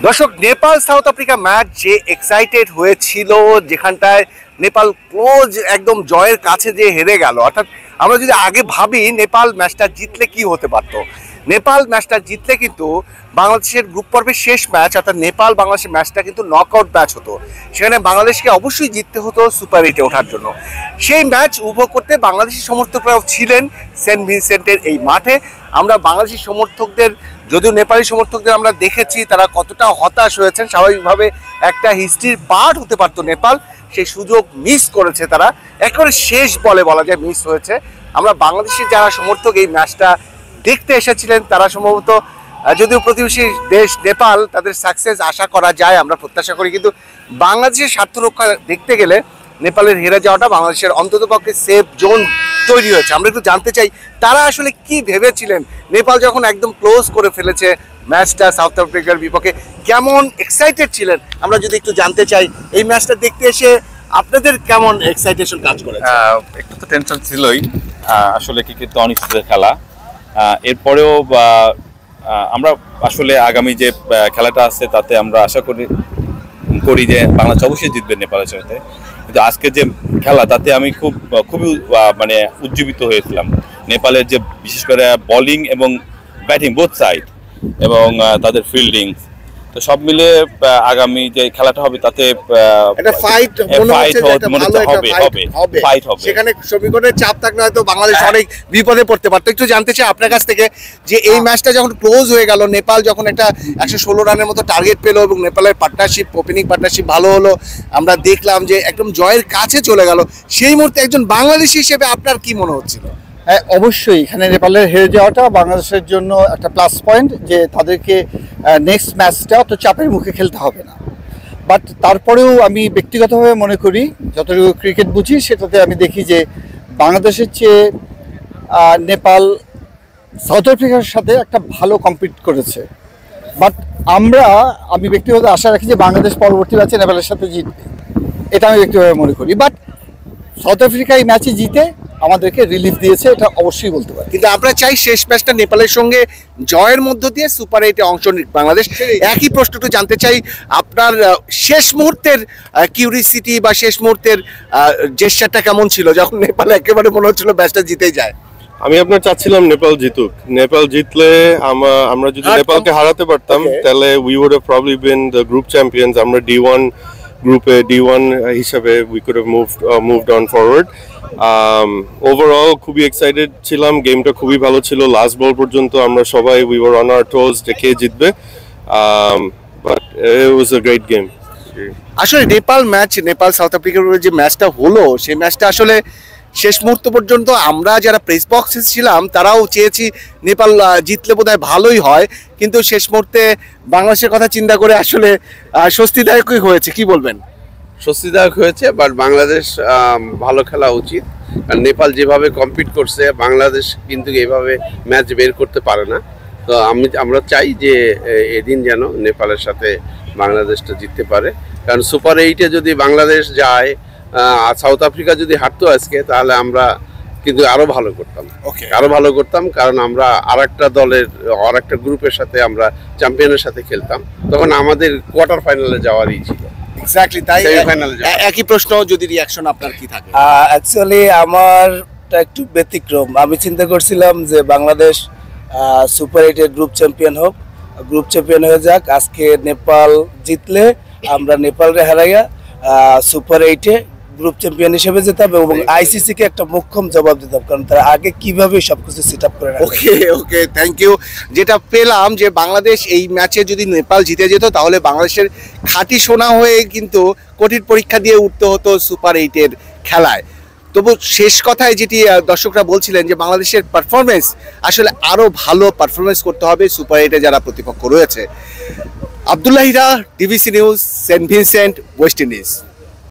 দর্শক, Nepal south Africa match যে excited হয়েছিল, যেখানটায় নেপাল ক্লোজ একদম জয়ের কাছে যে হেরে গেল, অর্থাৎ আমরা যদি আগে ভাবি নেপাল ম্যাচটা জিতলে কি হতে পারত, নেপাল ম্যাচটা জিতলে কিন্তু বাংলাদেশের গ্রুপ পর্বের শেষ ম্যাচ অর্থাৎ নেপাল বাংলাদেশের ম্যাচটা কিন্তু নকআউট ম্যাচ হতো। সেখানে বাংলাদেশকে অবশ্যই জিততে হতো সুপার 8-এ ওঠার জন্য। সেই ম্যাচ উপভোগ করতে বাংলাদেশি সমর্থকরাও ছিলেন সেন্ট ভিনসেন্টের এই মাঠে। আমরা বাংলাদেশি সমর্থকদের, যদিও নেপালি সমর্থকদের আমরা দেখেছি তারা কতটা হতাশ হয়েছেন। স্বাভাবিকভাবে একটা হিস্ট্রির পার্ট হতে পারতো নেপাল, সেই সুযোগ মিস করেছে তারা, একেবারে শেষ বলে বলা যায় মিস হয়েছে। আমরা বাংলাদেশের যারা সমর্থক এই ম্যাচটা দেখতে এসেছিলেন তারা সম্ভবত, যদিও প্রতিবেশী দেশ নেপাল, তাদের সাকসেস আশা করা যায়, আমরা প্রত্যাশা করি, কিন্তু বাংলাদেশের স্বার্থ রক্ষা দেখতে গেলে নেপালের হেরে যাওয়াটা বাংলাদেশের অন্ততপক্ষে সেফ জোন তৈরি হয়েছে। আমরা একটু জানতে চাই তারা আসলে কি ভেবেছিলেন, নেপাল যখন একদম ক্লোজ করে ফেলেছে ম্যাচটা সাউথ আফ্রিকার বিপক্ষে, কেমন এক্সাইটেড ছিলেন আমরা যদি একটু জানতে চাই। এই ম্যাচটা দেখতে এসে আপনাদের কেমন এক্সাইটেশন কাজ করেছে? একটু তো টেনশন ছিলই, আসলে ক্রিকেট তো অনিশ্চিত খেলা। এরপরেও আমরা আসলে আগামী যে খেলাটা আছে তাতে আমরা আশা করি যে বাংলাদেশ অবশ্যই জিতবে নেপালের সাথে। কিন্তু আজকে যে খেলা তাতে আমি খুবই মানে উজ্জীবিত হয়েছিলাম। নেপালের যে বিশেষ করে বোলিং এবং ব্যাটিং বোথ সাইড এবং তাদের ফিল্ডিং, তো সব মিলে আগামী যে খেলাটা হবে তাতে একটা ফাইট হবে। সেখানে সমীকরণের চাপ থাকলে হয়তো বাংলাদেশ অনেক বিপদে পড়তে পারতো। একটু জানতে চাই আপনার কাছ থেকে যে এই ম্যাচটা যখন ক্লোজ হয়ে গেল, নেপাল যখন একটা 116 রানের মতো টার্গেট পেলো এবং নেপালের পার্টনারশিপ, ওপেনিং পার্টনারশিপ ভালো হলো, আমরা দেখলাম যে একদম জয়ের কাছে চলে গেল, সেই মুহূর্তে একজন বাংলাদেশি হিসেবে আপনার কি মনে হচ্ছিল? হ্যাঁ, অবশ্যই এখানে নেপালের হেরে যাওয়াটা বাংলাদেশের জন্য একটা প্লাস পয়েন্ট, যে তাদেরকে নেক্সট ম্যাচটা অত চাপের মুখে খেলতে হবে না। বাট তারপরেও আমি ব্যক্তিগতভাবে মনে করি, যতটুকু ক্রিকেট বুঝি সেটাতে আমি দেখি যে বাংলাদেশের চেয়ে নেপাল সাউথ আফ্রিকার সাথে একটা ভালো কম্পিট করেছে। বাট আমি ব্যক্তিগত আশা রাখি যে বাংলাদেশ পরবর্তী ম্যাচে নেপালের সাথে জিতবে, এটা আমি ব্যক্তিগতভাবে মনে করি। বাট সাউথ আফ্রিকা এই ম্যাচে জিতে আমাদেরকে রিলিফ দিয়েছে, এটা অবশ্যই বলতে পারি। কিন্তু আমরা চাই শেষ ম্যাচটা নেপালের সঙ্গে জয়ের মধ্য দিয়ে সুপার 8-এ অংশ নিক বাংলাদেশ। একই প্রশ্নটা জানতে চাই, আপনার শেষ মুহূর্তের কিউরিসিটি বা শেষ মুহূর্তের জেস্চারটা কেমন ছিল যখন নেপাল একেবারে মনে হচ্ছিল ম্যাচটা জিতেই যায়? আমি আপনার চাচ্ছিলাম নেপাল জিতুক। নেপাল জিতলে আমরা যদি নেপালকে হারাতে পারতাম তাহলে we would have probably been the group champions. আমরা D1 গ্রুপে D1 হিসাবে we could have moved on forward. Overall খুবই এক্সাইটেড ছিলাম, গেমটা খুবই ভালো ছিল। লাস্ট বল পর্যন্ত আমরা সবাই উই ওয়ার অন আওয়ার টোজ যে কে জিতবে, but it was a great game. আসলে নেপাল সাউথ আফ্রিকার যে ম্যাচটা হলো, সেই ম্যাচটা আসলে শেষ মুহূর্ত পর্যন্ত আমরা যারা প্রেস বক্সে ছিলাম তারাও চেয়েছি নেপাল জিতলে বোধহয় ভালোই হয়, কিন্তু শেষ মুহূর্তে বাংলাদেশের কথা চিন্তা করে আসলে স্বস্তিদায়কই হয়েছে। কি বলবেন? স্বস্তিদায়ক হয়েছে, বাট বাংলাদেশ ভালো খেলা উচিত, কারণ নেপাল যেভাবে কম্পিট করছে বাংলাদেশ কিন্তু এইভাবে ম্যাচ বের করতে পারে না। তো আমরা চাই যে এদিন যেন নেপালের সাথে বাংলাদেশটা জিততে পারে, কারণ সুপার 8-এ যদি বাংলাদেশ যায়, সাউথ আফ্রিকা যদি হারতো আজকে, তাহলে আমরা কিন্তু আরো ভালো করতাম, কারণ আমরা আরেকটা গ্রুপের সাথে আমরা চ্যাম্পিয়নের সাথে খেলতাম, তখন আমাদের কোয়ার্টার ফাইনালে যাওয়ারই ছিল। এক্স্যাক্টলি তাই। একই প্রশ্ন, যদি রিঅ্যাকশন আপনার কি থাকে? অ্যাকচুয়ালি আমারটা একটু ব্যতিক্রম। আমি চিন্তা করছিলাম যে বাংলাদেশ সুপার 8-এর গ্রুপ চ্যাম্পিয়ন হয়ে যাক। আজকে নেপাল জিতলে আমরা নেপালরে হারাইয়া সুপার 8-এ গ্রুপ চ্যাম্পিয়ন হিসেবে যেতাম এবং আইসিসি কে একটা মুখ্যম জবাব দিতাম, কারণ তারা আগে কিভাবে সবকিছু সেট আপ করে রাখে। ওকে, থ্যাংক ইউ। যেটা পেলাম যে বাংলাদেশ এই ম্যাচে যদি নেপাল জিতে যেত তাহলে বাংলাদেশের খাঁটি সোনা হয়ে কিন্তু কঠিন পরীক্ষা দিয়ে উঠতে হতো সুপার 8-এর খেলায়। তবু শেষ কথায় যেটি দর্শকরা বলছিলেন যে বাংলাদেশের পারফরমেন্স আসলে আরো ভালো পারফরমেন্স করতে হবে সুপার 8-এ যারা প্রতিপক্ষ রয়েছে। Abdullah Hira, DBC news, saint Vincent, West Indies.